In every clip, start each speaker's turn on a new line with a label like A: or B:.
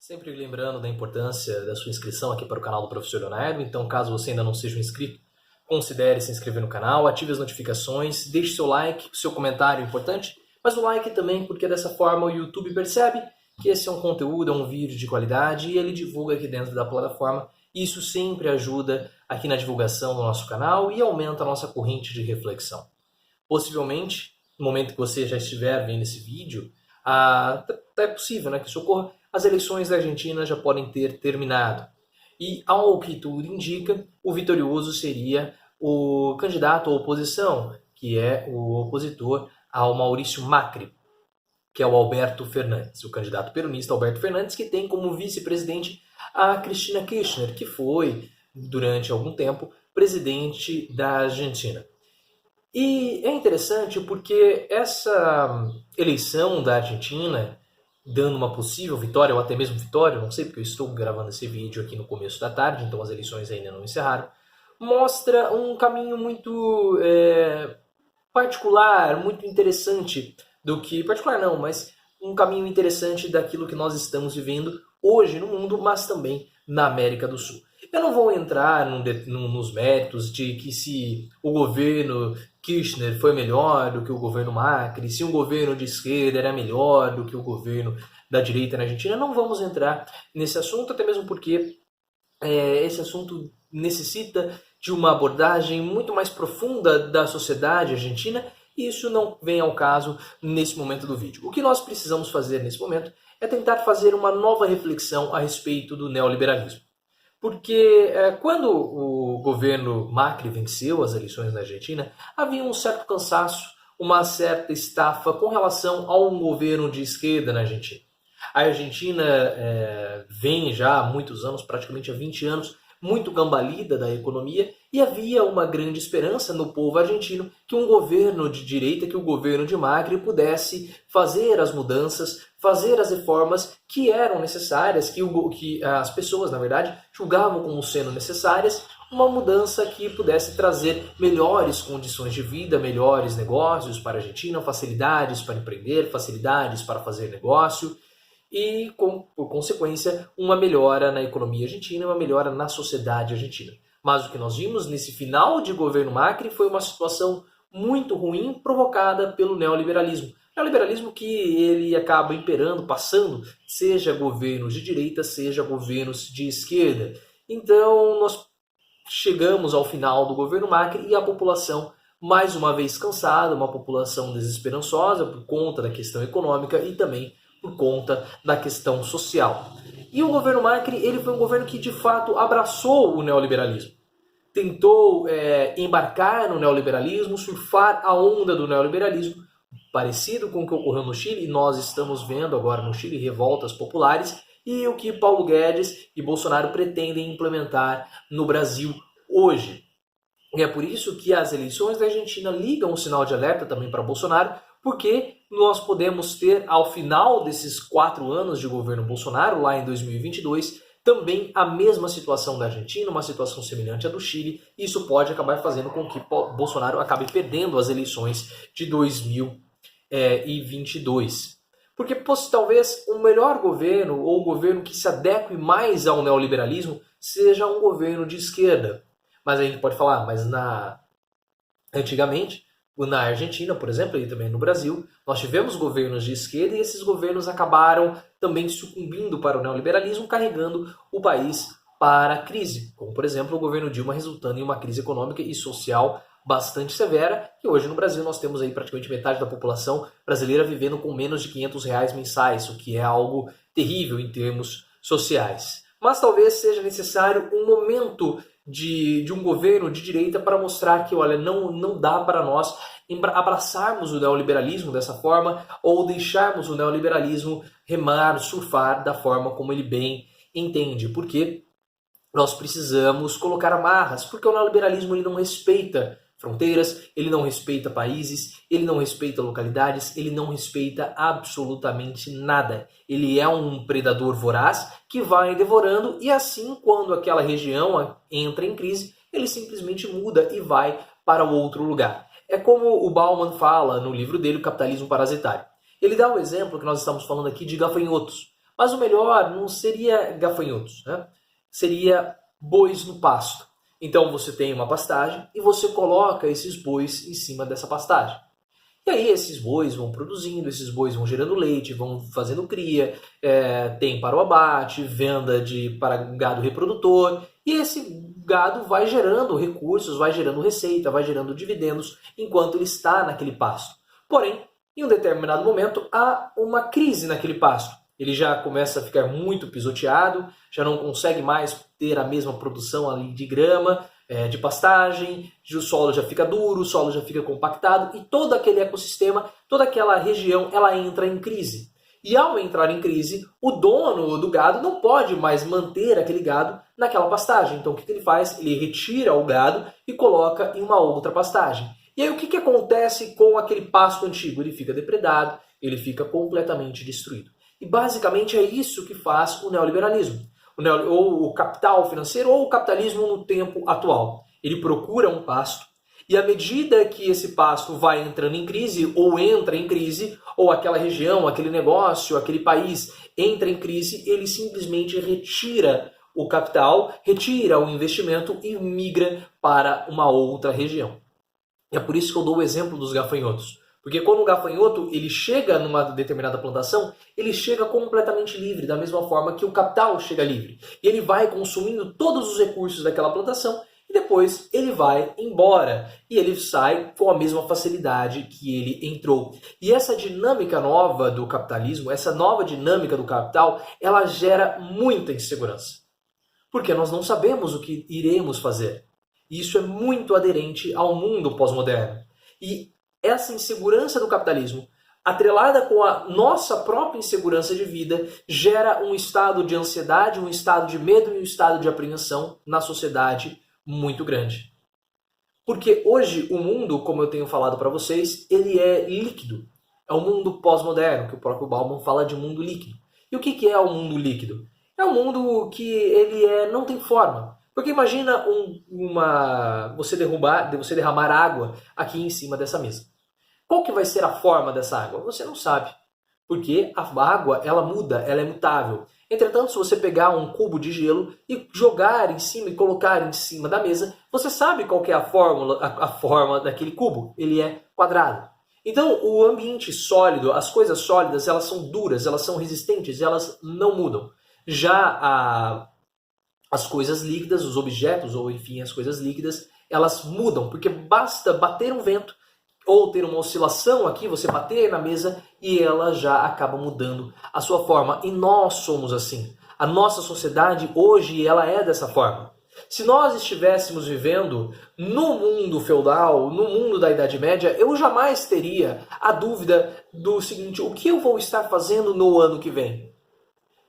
A: Sempre lembrando da importância da sua inscrição aqui para o canal do Professor Leonardo, então caso você ainda não seja um inscrito, considere se inscrever no canal, ative as notificações, deixe seu like, seu comentário é importante, mas o like também porque dessa forma o YouTube percebe que esse é um conteúdo, é um vídeo de qualidade e ele divulga aqui dentro da plataforma. Isso sempre ajuda aqui na divulgação do nosso canal e aumenta a nossa corrente de reflexão. Possivelmente, no momento que você já estiver vendo esse vídeo, é possível, né, que isso ocorra, as eleições da Argentina já podem ter terminado. E, ao que tudo indica, o vitorioso seria o candidato à oposição, que é o opositor ao Maurício Macri, que é o Alberto Fernandes, o candidato peronista Alberto Fernandes, que tem como vice-presidente a Cristina Kirchner, que foi, durante algum tempo, presidente da Argentina. E é interessante porque essa eleição da Argentina, dando uma possível vitória, ou até mesmo vitória, não sei porque eu estou gravando esse vídeo aqui no começo da tarde, então as eleições ainda não encerraram, mostra um caminho muito particular, muito interessante do que... Particular não, mas um caminho interessante daquilo que nós estamos vivendo hoje no mundo, mas também na América do Sul. Eu não vou entrar nos méritos de que se o governo Kirchner foi melhor do que o governo Macri, se um governo de esquerda era melhor do que o governo da direita na Argentina. Não vamos entrar nesse assunto, até mesmo porque esse assunto necessita de uma abordagem muito mais profunda da sociedade argentina e isso não vem ao caso nesse momento do vídeo. O que nós precisamos fazer nesse momento é tentar fazer uma nova reflexão a respeito do neoliberalismo. Porque quando o governo Macri venceu as eleições na Argentina, havia um certo cansaço, uma certa estafa com relação a um governo de esquerda na Argentina. A Argentina vem já há muitos anos, praticamente há 20 anos, muito gambalida da economia e havia uma grande esperança no povo argentino que um governo de direita, que o governo de Macri pudesse fazer as mudanças, fazer as reformas que eram necessárias, que as pessoas, na verdade, julgavam como sendo necessárias, uma mudança que pudesse trazer melhores condições de vida, melhores negócios para a Argentina, facilidades para empreender, facilidades para fazer negócio e, por consequência, uma melhora na economia argentina, uma melhora na sociedade argentina. Mas o que nós vimos nesse final de governo Macri foi uma situação muito ruim provocada pelo neoliberalismo. Neoliberalismo que ele acaba imperando, passando, seja governos de direita, seja governos de esquerda. Então nós chegamos ao final do governo Macri e a população, mais uma vez cansada, uma população desesperançosa por conta da questão econômica e também por conta da questão social. E o governo Macri ele foi um governo que de fato abraçou o neoliberalismo. Tentou embarcar no neoliberalismo, surfar a onda do neoliberalismo, parecido com o que ocorreu no Chile, e nós estamos vendo agora no Chile revoltas populares, e o que Paulo Guedes e Bolsonaro pretendem implementar no Brasil hoje. E é por isso que as eleições da Argentina ligam o sinal de alerta também para Bolsonaro, porque nós podemos ter, ao final desses 4 anos de governo Bolsonaro, lá em 2022, também a mesma situação da Argentina, uma situação semelhante à do Chile, e isso pode acabar fazendo com que Bolsonaro acabe perdendo as eleições de 2022. Porque talvez o melhor governo, ou o governo que se adeque mais ao neoliberalismo, seja um governo de esquerda. Mas a gente pode falar, mas antigamente, na Argentina, por exemplo, e também no Brasil, nós tivemos governos de esquerda e esses governos acabaram também sucumbindo para o neoliberalismo, carregando o país para a crise, como por exemplo o governo Dilma resultando em uma crise econômica e social bastante severa, e hoje no Brasil nós temos aí praticamente metade da população brasileira vivendo com menos de R$ 500 mensais, o que é algo terrível em termos sociais. Mas talvez seja necessário um momento de um governo de direita para mostrar que, olha, não dá para nós abraçarmos o neoliberalismo dessa forma ou deixarmos o neoliberalismo remar, surfar da forma como ele bem entende, porque nós precisamos colocar amarras, porque o neoliberalismo ele não respeita fronteiras, ele não respeita países, ele não respeita localidades, ele não respeita absolutamente nada. Ele é um predador voraz que vai devorando e assim, quando aquela região entra em crise, ele simplesmente muda e vai para outro lugar. É como o Bauman fala no livro dele, O Capitalismo Parasitário. Ele dá o exemplo que nós estamos falando aqui de gafanhotos. Mas o melhor não seria gafanhotos, né? Seria bois no pasto. Então você tem uma pastagem e você coloca esses bois em cima dessa pastagem. E aí esses bois vão produzindo, esses bois vão gerando leite, vão fazendo cria, tem para o abate, venda para gado reprodutor, e esse gado vai gerando recursos, vai gerando receita, vai gerando dividendos enquanto ele está naquele pasto. Porém, em um determinado momento, há uma crise naquele pasto. Ele já começa a ficar muito pisoteado, já não consegue mais ter a mesma produção ali de grama, de pastagem, o solo já fica duro, o solo já fica compactado e todo aquele ecossistema, toda aquela região, ela entra em crise. E ao entrar em crise, o dono do gado não pode mais manter aquele gado naquela pastagem. Então o que ele faz? Ele retira o gado e coloca em uma outra pastagem. E aí o que acontece com aquele pasto antigo? Ele fica depredado, ele fica completamente destruído. E basicamente é isso que faz o neoliberalismo. Ou o capital financeiro ou o capitalismo no tempo atual. Ele procura um pasto e à medida que esse pasto vai entrando em crise ou entra em crise, ou aquela região, aquele negócio, aquele país entra em crise, ele simplesmente retira o capital, retira o investimento e migra para uma outra região. É por isso que eu dou o exemplo dos gafanhotos. Porque quando o gafanhoto ele chega numa determinada plantação, ele chega completamente livre, da mesma forma que o capital chega livre. E ele vai consumindo todos os recursos daquela plantação e depois ele vai embora. E ele sai com a mesma facilidade que ele entrou. E essa dinâmica nova do capitalismo, essa nova dinâmica do capital, ela gera muita insegurança. Porque nós não sabemos o que iremos fazer. E isso é muito aderente ao mundo pós-moderno. E essa insegurança do capitalismo, atrelada com a nossa própria insegurança de vida, gera um estado de ansiedade, um estado de medo e um estado de apreensão na sociedade muito grande. Porque hoje o mundo, como eu tenho falado para vocês, ele é líquido. É um mundo pós-moderno, que o próprio Bauman fala de mundo líquido. E o que é o mundo líquido? É um mundo que ele não tem forma. Porque imagina você derramar água aqui em cima dessa mesa. Qual que vai ser a forma dessa água? Você não sabe. Porque a água, ela muda, ela é mutável. Entretanto, se você pegar um cubo de gelo e jogar em cima e colocar em cima da mesa, você sabe qual que é a forma daquele cubo. Ele é quadrado. Então, o ambiente sólido, as coisas sólidas, elas são duras, elas são resistentes, elas não mudam. Já as coisas líquidas, os objetos, ou enfim, as coisas líquidas, elas mudam, porque basta bater um vento, ou ter uma oscilação aqui, você bater na mesa e ela já acaba mudando a sua forma. E nós somos assim. A nossa sociedade hoje ela é dessa forma. Se nós estivéssemos vivendo no mundo feudal, no mundo da Idade Média, eu jamais teria a dúvida do seguinte: o que eu vou estar fazendo no ano que vem?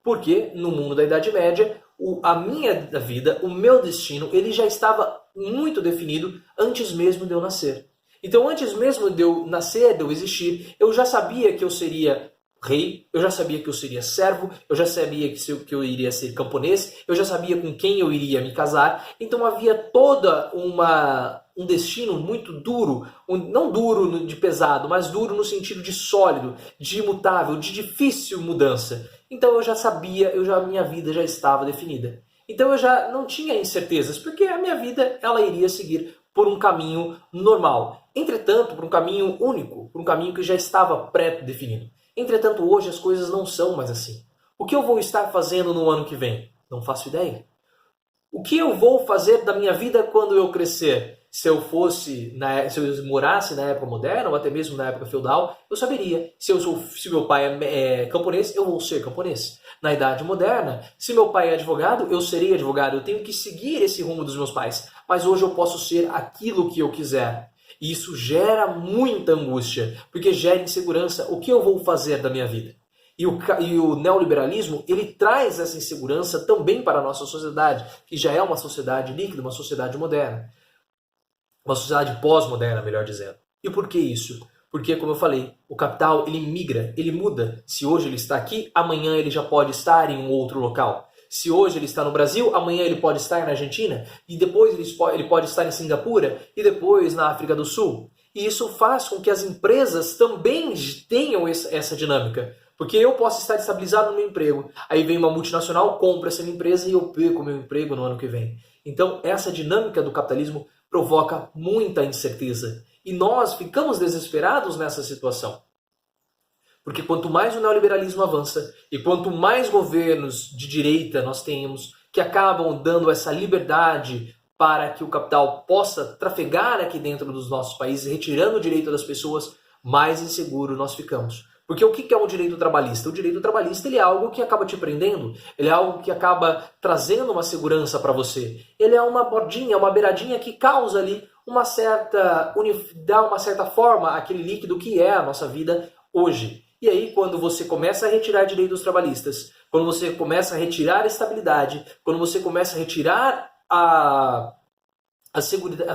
A: Porque no mundo da Idade Média, a minha vida, o meu destino, ele já estava muito definido antes mesmo de eu nascer. Então, antes mesmo de eu nascer, de eu existir, eu já sabia que eu seria rei, eu já sabia que eu seria servo, eu já sabia que eu iria ser camponês, eu já sabia com quem eu iria me casar. Então, havia toda um destino muito duro, não duro de pesado, mas duro no sentido de sólido, de imutável, de difícil mudança. Então, eu já sabia, a minha vida já estava definida. Então, eu já não tinha incertezas, porque a minha vida ela iria seguir por um caminho normal. Entretanto, por um caminho único, por um caminho que já estava pré-definido. Entretanto, hoje as coisas não são mais assim. O que eu vou estar fazendo no ano que vem? Não faço ideia. O que eu vou fazer da minha vida quando eu crescer? Se eu morasse na época moderna, ou até mesmo na época feudal, eu saberia. Se meu pai é camponês, eu vou ser camponês. Na Idade Moderna, se meu pai é advogado, eu serei advogado. Eu tenho que seguir esse rumo dos meus pais. Mas hoje eu posso ser aquilo que eu quiser. E isso gera muita angústia, porque gera insegurança. O que eu vou fazer da minha vida? E o neoliberalismo, ele traz essa insegurança também para a nossa sociedade, que já é uma sociedade líquida, uma sociedade moderna. Uma sociedade pós-moderna, melhor dizendo. E por que isso? Porque, como eu falei, o capital ele migra, ele muda. Se hoje ele está aqui, amanhã ele já pode estar em um outro local. Se hoje ele está no Brasil, amanhã ele pode estar na Argentina, e depois ele pode estar em Singapura, e depois na África do Sul. E isso faz com que as empresas também tenham essa dinâmica. Porque eu posso estar estabilizado no meu emprego, aí vem uma multinacional, compra essa minha empresa e eu perco o meu emprego no ano que vem. Então, essa dinâmica do capitalismo provoca muita incerteza. E nós ficamos desesperados nessa situação. Porque quanto mais o neoliberalismo avança e quanto mais governos de direita nós temos que acabam dando essa liberdade para que o capital possa trafegar aqui dentro dos nossos países, retirando o direito das pessoas, mais inseguro nós ficamos. Porque o que é um direito trabalhista? O direito trabalhista ele é algo que acaba te prendendo, ele é algo que acaba trazendo uma segurança para você. Ele é uma bordinha, uma beiradinha que causa ali dá uma certa forma àquele líquido que é a nossa vida hoje. E aí, quando você começa a retirar direitos trabalhistas, quando você começa a retirar a estabilidade, quando você começa a retirar a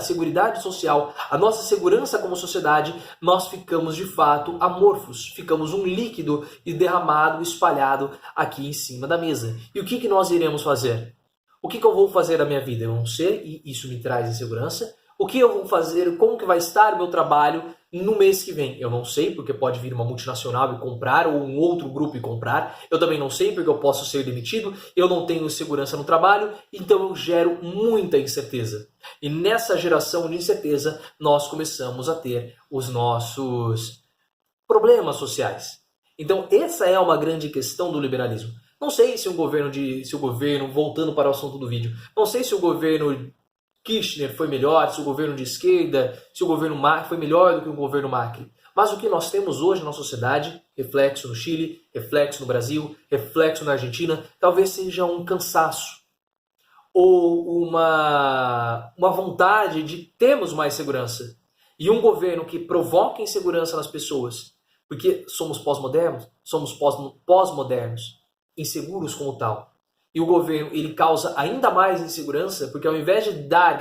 A: seguridade social, a nossa segurança como sociedade, nós ficamos de fato amorfos, ficamos um líquido e derramado, espalhado aqui em cima da mesa. E o que nós iremos fazer? O que eu vou fazer da minha vida? Eu não sei, e isso me traz insegurança. O que eu vou fazer, como que vai estar o meu trabalho no mês que vem? Eu não sei, porque pode vir uma multinacional e comprar, ou um outro grupo e comprar. Eu também não sei, porque eu posso ser demitido. Eu não tenho segurança no trabalho, então eu gero muita incerteza. E nessa geração de incerteza, nós começamos a ter os nossos problemas sociais. Então essa é uma grande questão do liberalismo. Não sei se o governo, voltando para o assunto do vídeo, não sei se o governo Kirchner foi melhor, se o governo de esquerda, se o governo Macri foi melhor do que o governo Macri. Mas o que nós temos hoje na sociedade, reflexo no Chile, reflexo no Brasil, reflexo na Argentina, talvez seja um cansaço ou uma vontade de termos mais segurança. E um governo que provoca insegurança nas pessoas, porque somos pós-modernos, inseguros como tal. E o governo ele causa ainda mais insegurança, porque ao invés de dar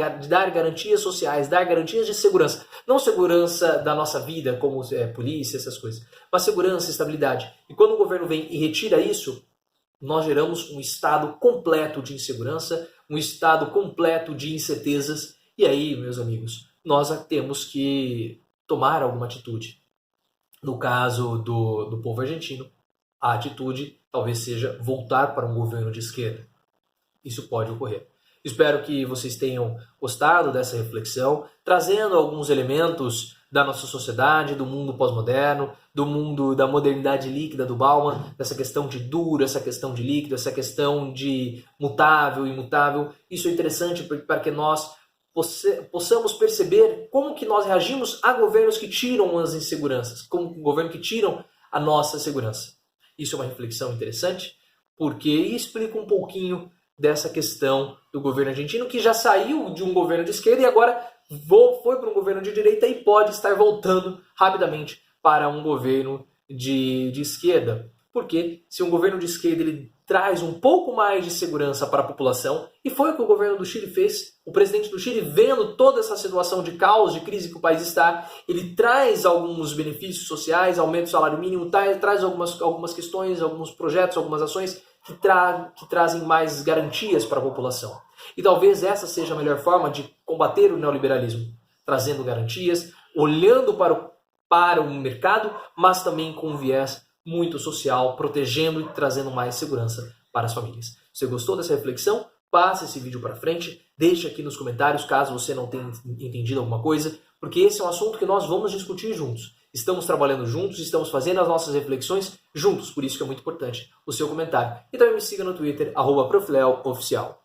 A: garantias sociais, dar garantias de segurança, não segurança da nossa vida, como polícia, essas coisas, mas segurança e estabilidade. E quando o governo vem e retira isso, nós geramos um estado completo de insegurança, um estado completo de incertezas. E aí, meus amigos, nós temos que tomar alguma atitude. No caso do povo argentino, a atitude talvez seja voltar para um governo de esquerda. Isso pode ocorrer. Espero que vocês tenham gostado dessa reflexão, trazendo alguns elementos da nossa sociedade, do mundo pós-moderno, do mundo da modernidade líquida do Bauman, dessa questão de duro, essa questão de líquido, essa questão de mutável, imutável. Isso é interessante para que nós possamos perceber como que nós reagimos a governos que tiram as inseguranças, como governos que tiram a nossa segurança. Isso é uma reflexão interessante, porque explica um pouquinho dessa questão do governo argentino, que já saiu de um governo de esquerda e agora foi para um governo de direita e pode estar voltando rapidamente para um governo de esquerda. Porque se um governo de esquerda ele traz um pouco mais de segurança para a população, e foi o que o governo do Chile fez, o presidente do Chile, vendo toda essa situação de caos, de crise que o país está, ele traz alguns benefícios sociais, aumenta o salário mínimo, traz algumas questões, alguns projetos, algumas ações que trazem mais garantias para a população. E talvez essa seja a melhor forma de combater o neoliberalismo, trazendo garantias, olhando para o mercado, mas também com um viés muito social, protegendo e trazendo mais segurança para as famílias. Se você gostou dessa reflexão, passe esse vídeo para frente, deixe aqui nos comentários caso você não tenha entendido alguma coisa, porque esse é um assunto que nós vamos discutir juntos. Estamos trabalhando juntos, estamos fazendo as nossas reflexões juntos, por isso que é muito importante o seu comentário. E também me siga no Twitter, @profleoficial.